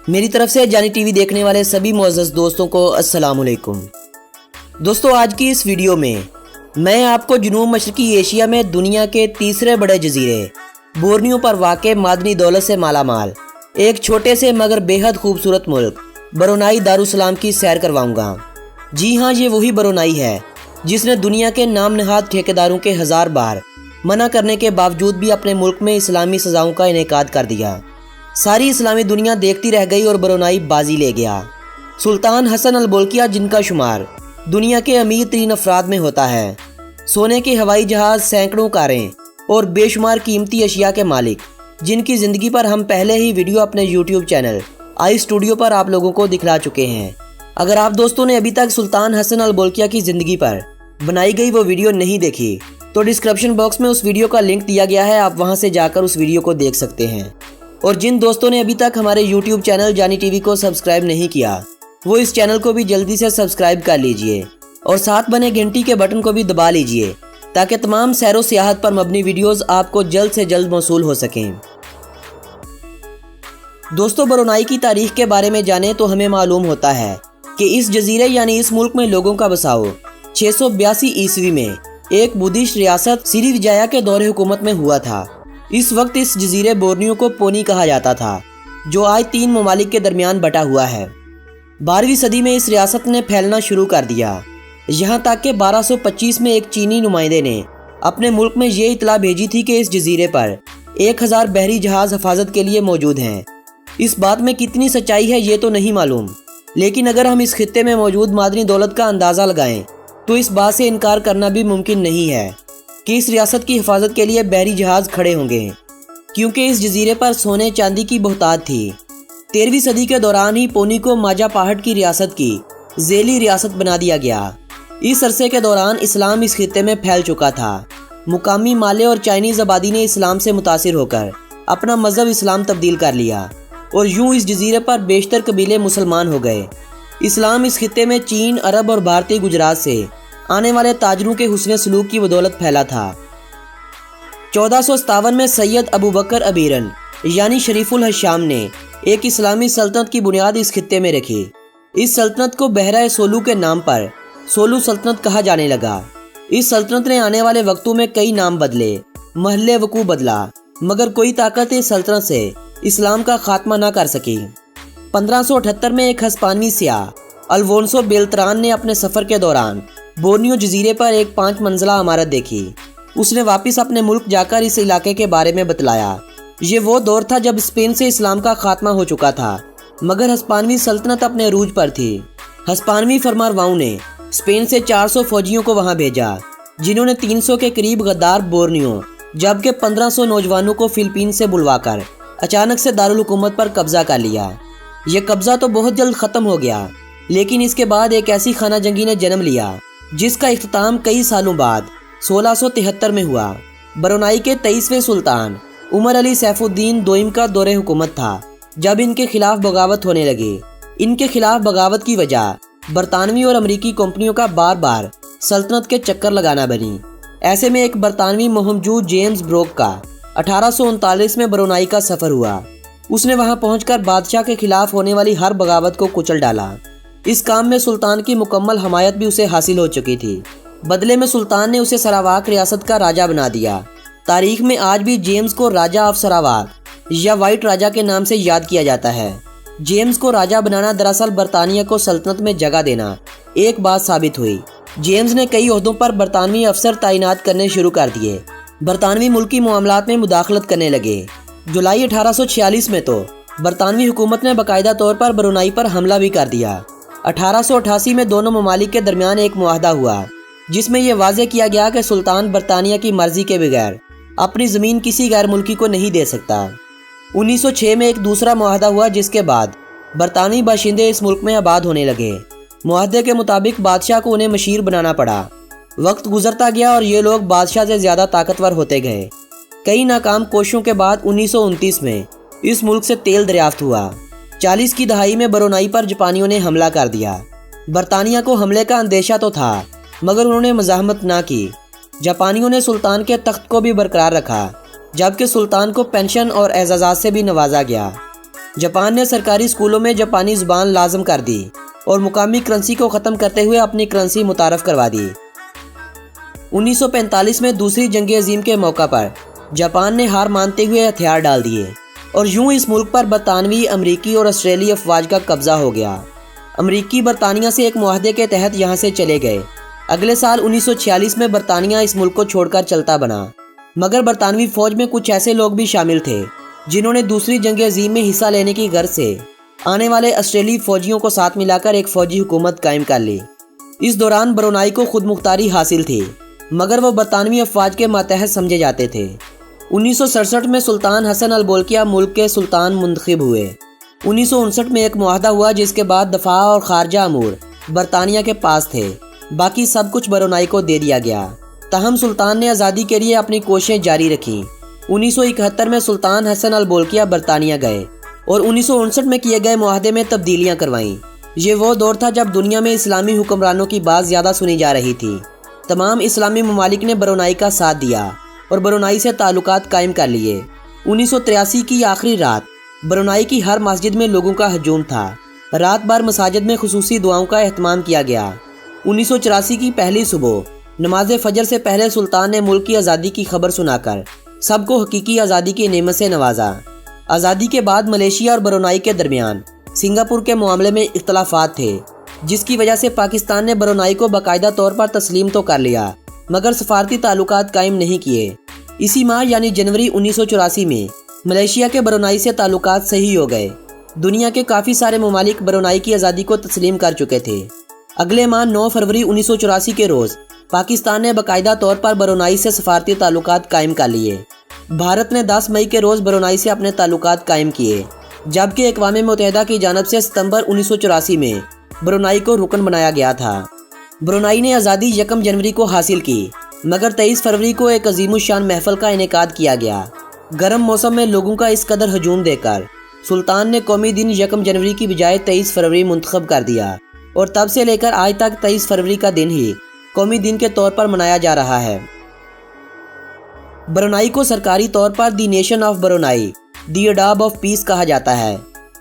میری طرف سے جانی ٹی وی دیکھنے والے سبھی معزز دوستوں کو السلام علیکم۔ دوستو، آج کی اس ویڈیو میں آپ کو جنوب مشرقی ایشیا میں دنیا کے تیسرے بڑے جزیرے بورنیو پر واقع معدنی دولت سے مالا مال ایک چھوٹے سے مگر بے حد خوبصورت ملک برونائی دارالسلام کی سیر کرواؤں گا۔ جی ہاں، یہ وہی برونائی ہے جس نے دنیا کے نام نہاد ٹھیکیداروں کے ہزار بار منع کرنے کے باوجود بھی اپنے ملک میں اسلامی سزاؤں کا انعقاد کر دیا۔ ساری اسلامی دنیا دیکھتی رہ گئی اور برونائی بازی لے گیا۔ سلطان حسن البولکیہ، جن کا شمار دنیا کے امیر ترین افراد میں ہوتا ہے، سونے کے ہوائی جہاز، سینکڑوں کاریں اور بے شمار قیمتی اشیاء کے مالک، جن کی زندگی پر ہم پہلے ہی ویڈیو اپنے یوٹیوب چینل آئی اسٹوڈیو پر آپ لوگوں کو دکھلا چکے ہیں۔ اگر آپ دوستوں نے ابھی تک سلطان حسن البولکیہ کی زندگی پر بنائی گئی وہ ویڈیو نہیں دیکھی تو ڈسکرپشن باکس میں اس ویڈیو کا لنک دیا گیا ہے، آپ وہاں سے جا کر اس ویڈیو کو دیکھ سکتے ہیں۔ اور جن دوستوں نے ابھی تک ہمارے یوٹیوب چینل جانی ٹی وی کو سبسکرائب نہیں کیا وہ اس چینل کو بھی جلدی سے سبسکرائب کر لیجئے اور ساتھ بنے گھنٹی کے بٹن کو بھی دبا لیجئے تاکہ تمام سیر و سیاحت پر مبنی ویڈیوز آپ کو جلد سے جلد موصول ہو سکیں۔ دوستو، برونائی کی تاریخ کے بارے میں جانیں تو ہمیں معلوم ہوتا ہے کہ اس جزیرے یعنی اس ملک میں لوگوں کا بساؤ 682 عیسوی میں ایک بدھسٹ ریاست سری وجایا کے دور حکومت میں ہوا تھا۔ اس وقت اس جزیرے بورنیو کو پونی کہا جاتا تھا، جو آج 3 ممالک کے درمیان بٹا ہوا ہے۔ 12ویں صدی میں اس ریاست نے پھیلنا شروع کر دیا، یہاں تک کہ 1225 میں ایک چینی نمائندے نے اپنے ملک میں یہ اطلاع بھیجی تھی کہ اس جزیرے پر 1000 بحری جہاز حفاظت کے لیے موجود ہیں۔ اس بات میں کتنی سچائی ہے یہ تو نہیں معلوم، لیکن اگر ہم اس خطے میں موجود معدنی دولت کا اندازہ لگائیں تو اس بات سے انکار کرنا بھی ممکن نہیں ہے کہ اس ریاست کی حفاظت کے لیے بحری جہاز کھڑے ہوں گے، کیونکہ اس جزیرے پر سونے چاندی کی بہتات تھی۔ 13ویں صدی کے دوران ہی پونی کو ماجا پہاڑ کی ریاست کی ذیلی ریاست بنا دیا گیا۔ اس عرصے کے دوران اسلام اس خطے میں پھیل چکا تھا۔ مقامی مالے اور چائنیز آبادی نے اسلام سے متاثر ہو کر اپنا مذہب اسلام تبدیل کر لیا اور یوں اس جزیرے پر بیشتر قبیلے مسلمان ہو گئے۔ اسلام اس خطے میں چین، عرب اور بھارتی گجرات سے آنے والے تاجروں کے حسن سلوک کی بدولت پھیلا تھا۔ 1457 میں سید ابو بکر ابیرن یعنی شریف الحشام نے ایک اسلامی سلطنت کی بنیاد اس خطے میں رکھی۔ اس سلطنت کو بحیرہ سولو کے نام پر سولو سلطنت کہا جانے لگا۔ اس سلطنت نے آنے والے وقتوں میں کئی نام بدلے، محل وقوع بدلا، مگر کوئی طاقت اس سلطنت سے اسلام کا خاتمہ نہ کر سکی۔ 1578 میں ایک ہسپانوی سیاح الفونسو بیلتران نے اپنے سفر کے دوران بورنیو جزیرے پر ایک 5 منزلہ عمارت دیکھی۔ اس نے واپس اپنے ملک جا کر اس علاقے کے بارے میں بتلایا۔ یہ وہ دور تھا جب اسپین سے اسلام کا خاتمہ ہو چکا تھا، مگر ہسپانوی سلطنت اپنے عروج پر تھی۔ ہسپانوی فرمانرواؤں نے اسپین سے 400 فوجیوں کو وہاں بھیجا، جنہوں نے 300 کے قریب غدار بورنیو جبکہ 1500 نوجوانوں کو فلپین سے بلوا کر اچانک سے دارالحکومت پر قبضہ کر لیا۔ یہ قبضہ تو بہت جلد ختم ہو گیا، لیکن اس کے بعد ایک ایسی خانہ جنگی نے جنم لیا جس کا اختتام کئی سالوں بعد 1673 میں ہوا۔ برونائی کے 23ویں سلطان عمر علی سیف الدین دوئم کا دور حکومت تھا جب ان کے خلاف بغاوت ہونے لگی۔ ان کے خلاف بغاوت کی وجہ برطانوی اور امریکی کمپنیوں کا بار بار سلطنت کے چکر لگانا بنی۔ ایسے میں ایک برطانوی مہمجو جیمز بروک کا 1839 میں برونائی کا سفر ہوا۔ اس نے وہاں پہنچ کر بادشاہ کے خلاف ہونے والی ہر بغاوت کو کچل ڈالا۔ اس کام میں سلطان کی مکمل حمایت بھی اسے حاصل ہو چکی تھی۔ بدلے میں سلطان نے اسے سراواک ریاست کا راجہ بنا دیا۔ تاریخ میں آج بھی جیمز کو راجہ آف سراواک یا وائٹ راجہ کے نام سے یاد کیا جاتا ہے۔ جیمز کو راجہ بنانا دراصل برطانیہ کو سلطنت میں جگہ دینا ایک بات ثابت ہوئی۔ جیمز نے کئی عہدوں پر برطانوی افسر تعینات کرنے شروع کر دیے۔ برطانوی ملکی معاملات میں مداخلت کرنے لگے۔ جولائی 1846 میں تو برطانوی حکومت نے باقاعدہ طور پر برونائی پر حملہ بھی کر دیا۔ 1888 میں دونوں ممالک کے درمیان ایک معاہدہ ہوا جس میں یہ واضح کیا گیا کہ سلطان برطانیہ کی مرضی کے بغیر اپنی زمین کسی غیر ملکی کو نہیں دے سکتا۔ 1906 میں ایک دوسرا معاہدہ ہوا جس کے بعد برطانوی باشندے اس ملک میں آباد ہونے لگے۔ معاہدے کے مطابق بادشاہ کو انہیں مشیر بنانا پڑا۔ وقت گزرتا گیا اور یہ لوگ بادشاہ سے زیادہ طاقتور ہوتے گئے۔ کئی ناکام کوششوں کے بعد 1929 میں اس ملک سے تیل دریافت ہوا۔ 40 کی دہائی میں برونائی پر جاپانیوں نے حملہ کر دیا۔ برطانیہ کو حملے کا اندیشہ تو تھا مگر انہوں نے مزاحمت نہ کی۔ جاپانیوں نے سلطان کے تخت کو بھی برقرار رکھا، جبکہ سلطان کو پینشن اور اعزازات سے بھی نوازا گیا۔ جاپان نے سرکاری اسکولوں میں جاپانی زبان لازم کر دی اور مقامی کرنسی کو ختم کرتے ہوئے اپنی کرنسی متعارف کروا دی۔ 1945 میں دوسری جنگ عظیم کے موقع پر جاپان نے ہار مانتے ہوئے ہتھیار ڈال دیے اور یوں اس ملک پر برطانوی، امریکی اور آسٹریلی افواج کا قبضہ ہو گیا۔ امریکی برطانیہ سے ایک معاہدے کے تحت یہاں سے چلے گئے۔ اگلے سال 1946 میں برطانیہ اس ملک کو چھوڑ کر چلتا بنا، مگر برطانوی فوج میں کچھ ایسے لوگ بھی شامل تھے جنہوں نے دوسری جنگ عظیم میں حصہ لینے کی غرض سے آنے والے آسٹریلی فوجیوں کو ساتھ ملا کر ایک فوجی حکومت قائم کر لی۔ اس دوران برونائی کو خود مختاری حاصل تھی، مگر وہ برطانوی افواج کے ماتحت سمجھے جاتے تھے۔ 1967 میں سلطان حسن البولکیہ ملک کے سلطان منتخب ہوئے۔ 1959 میں ایک معاہدہ ہوا جس کے بعد دفاع اور خارجہ امور برطانیہ کے پاس تھے، باقی سب کچھ برونائی کو دے دیا گیا۔ تاہم سلطان نے آزادی کے لیے اپنی کوششیں جاری رکھیں۔ 1971 میں سلطان حسن البولکیہ برطانیہ گئے اور 1959 میں کیے گئے معاہدے میں تبدیلیاں کروائیں۔ یہ وہ دور تھا جب دنیا میں اسلامی حکمرانوں کی بات زیادہ سنی جا رہی تھی۔ تمام اسلامی ممالک نے برونائی کا ساتھ دیا اور برونائی سے تعلقات قائم کر لیے۔ 1983 کی آخری رات برونائی کی ہر مسجد میں لوگوں کا ہجوم تھا۔ رات بھر مساجد میں خصوصی دعاؤں کا اہتمام کیا گیا۔ 1984 کی پہلی صبح نماز فجر سے پہلے سلطان نے ملک کی آزادی کی خبر سنا کر سب کو حقیقی آزادی کی نعمت سے نوازا۔ آزادی کے بعد ملیشیا اور برونائی کے درمیان سنگاپور کے معاملے میں اختلافات تھے، جس کی وجہ سے پاکستان نے برونائی کو باقاعدہ طور پر تسلیم تو کر لیا مگر سفارتی تعلقات قائم نہیں کیے۔ اسی ماہ یعنی جنوری 1984 میں ملیشیا کے برونائی سے تعلقات صحیح ہو گئے۔ دنیا کے کافی سارے ممالک برونائی کی آزادی کو تسلیم کر چکے تھے۔ اگلے ماہ 9 فروری 1984 کے روز پاکستان نے باقاعدہ طور پر برونائی سے سفارتی تعلقات قائم کر لیے۔ بھارت نے 10 مئی کے روز برونائی سے اپنے تعلقات قائم کیے، جبکہ اقوام متحدہ کی جانب سے ستمبر 1984 میں برونائی کو رکن بنایا گیا تھا۔ برونائی نے آزادی 1 جنوری کو حاصل کی، مگر 23 فروری کو ایک عظیم الشان محفل کا انعقاد کیا گیا۔ گرم موسم میں لوگوں کا اس قدر ہجوم دے کر سلطان نے قومی دن 1 جنوری کی بجائے 23 فروری منتخب کر دیا اور تب سے لے کر آج تک 23 فروری کا دن ہی قومی دن کے طور پر منایا جا رہا ہے۔ برونائی کو سرکاری طور پر the nation of Brunei, the اڈاب آف پیس کہا جاتا ہے۔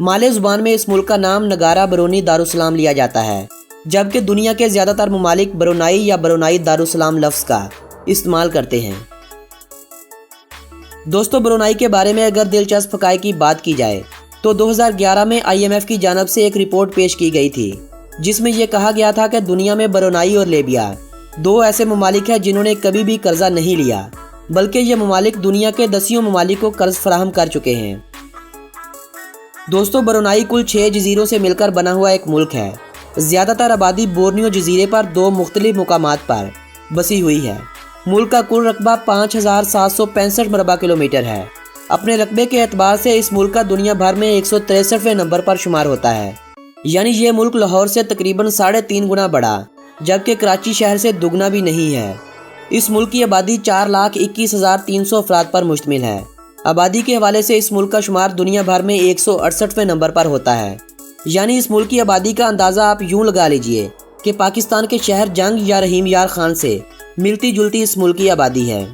مالے زبان میں اس ملک کا نام نگارہ برونی دارالسلام لیا جاتا ہے، جبکہ دنیا کے زیادہ تر ممالک برونائی یا برونائی دارالسلام لفظ کا استعمال کرتے ہیں۔ دوستو، برونائی کے بارے میں اگر دلچسپ حقائق کی بات کی جائے تو 2011 میں IMF کی جانب سے ایک رپورٹ پیش کی گئی تھی، جس میں یہ کہا گیا تھا کہ دنیا میں برونائی اور لیبیا 2 ایسے ممالک ہیں جنہوں نے کبھی بھی قرضہ نہیں لیا، بلکہ یہ ممالک دنیا کے 10 ممالک کو قرض فراہم کر چکے ہیں۔ دوستو، برونائی کل 6 جزیروں سے مل کر بنا ہوا ایک ملک ہے۔ زیادہ تر آبادی بورنیو جزیرے پر 2 مختلف مقامات پر بسی ہوئی ہے۔ ملک کا کل رقبہ 5765 مربع کلومیٹر ہے۔ اپنے رقبے کے اعتبار سے اس ملک کا دنیا بھر میں 163ویں نمبر پر شمار ہوتا ہے، یعنی یہ ملک لاہور سے تقریباً 3.5 گنا بڑا، جبکہ کراچی شہر سے دگنا بھی نہیں ہے۔ اس ملک کی آبادی 4,21,300 افراد پر مشتمل ہے۔ آبادی کے حوالے سے اس ملک کا شمار دنیا بھر میں 168ویں نمبر پر ہوتا ہے، یعنی اس ملک کی آبادی کا اندازہ آپ یوں لگا لیجئے کہ پاکستان کے شہر جنگ یا رحیم یار خان سے ملتی جلتی اس ملک کی آبادی ہے۔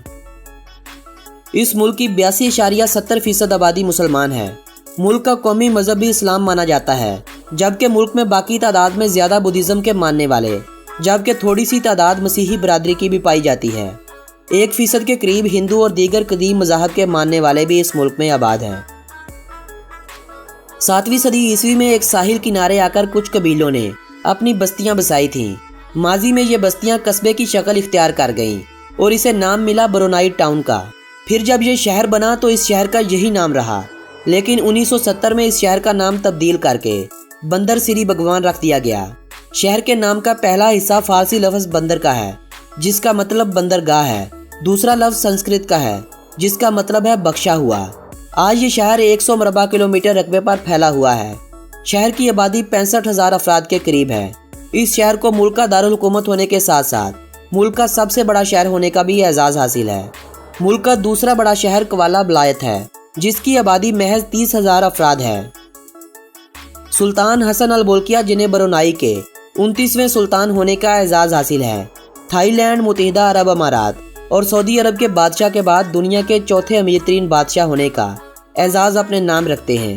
اس ملک کی 82.70% آبادی مسلمان ہے۔ ملک کا قومی مذہب بھی اسلام مانا جاتا ہے، جبکہ ملک میں باقی تعداد میں زیادہ بدھزم کے ماننے والے، جبکہ تھوڑی سی تعداد مسیحی برادری کی بھی پائی جاتی ہے۔ 1% کے قریب ہندو اور دیگر قدیم مذاہب کے ماننے والے بھی اس ملک میں آباد ہیں۔ 7ویں صدی عیسوی میں ایک ساحل کنارے آ کر کچھ قبیلوں نے اپنی بستیاں بسائی تھیں۔ ماضی میں یہ بستیاں قصبے کی شکل اختیار کر گئیں اور اسے نام ملا برونائی ٹاؤن کا۔ پھر جب یہ شہر بنا تو اس شہر کا یہی نام رہا، لیکن 1970 میں اس شہر کا نام تبدیل کر کے بندر سری بھگوان رکھ دیا گیا۔ شہر کے نام کا پہلا حصہ فارسی لفظ بندر کا ہے، جس کا مطلب بندرگاہ ہے۔ دوسرا لفظ سنسکرت کا ہے، جس کا مطلب ہے بخشا ہوا۔ آج یہ شہر 100 مربع کلومیٹر رقبے پر پھیلا ہوا ہے۔ شہر کی آبادی 65,000 افراد کے قریب ہے۔ اس شہر کو ملک کا دارالحکومت ہونے کے ساتھ ساتھ ملک کا سب سے بڑا شہر ہونے کا بھی اعزاز حاصل ہے۔ ملک کا دوسرا بڑا شہر کوالا ولایت ہے، جس کی آبادی محض 30,000 افراد ہے۔ سلطان حسن البولکیہ، جنہیں برونائی کے 29ویں سلطان ہونے کا اعزاز حاصل ہے، تھائی لینڈ، متحدہ عرب امارات اور سعودی عرب کے بادشاہ کے بعد دنیا کے چوتھے امیر ترین بادشاہ ہونے کا اعزاز اپنے نام رکھتے ہیں۔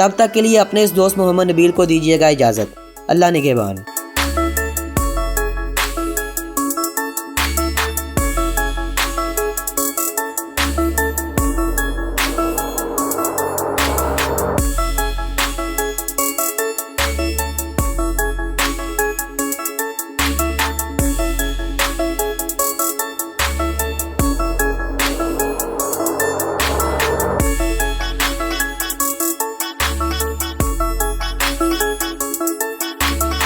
تب تک کے لیے اپنے اس دوست محمد نبیل کو دیجیے گا اجازت۔ اللہ نگہبان۔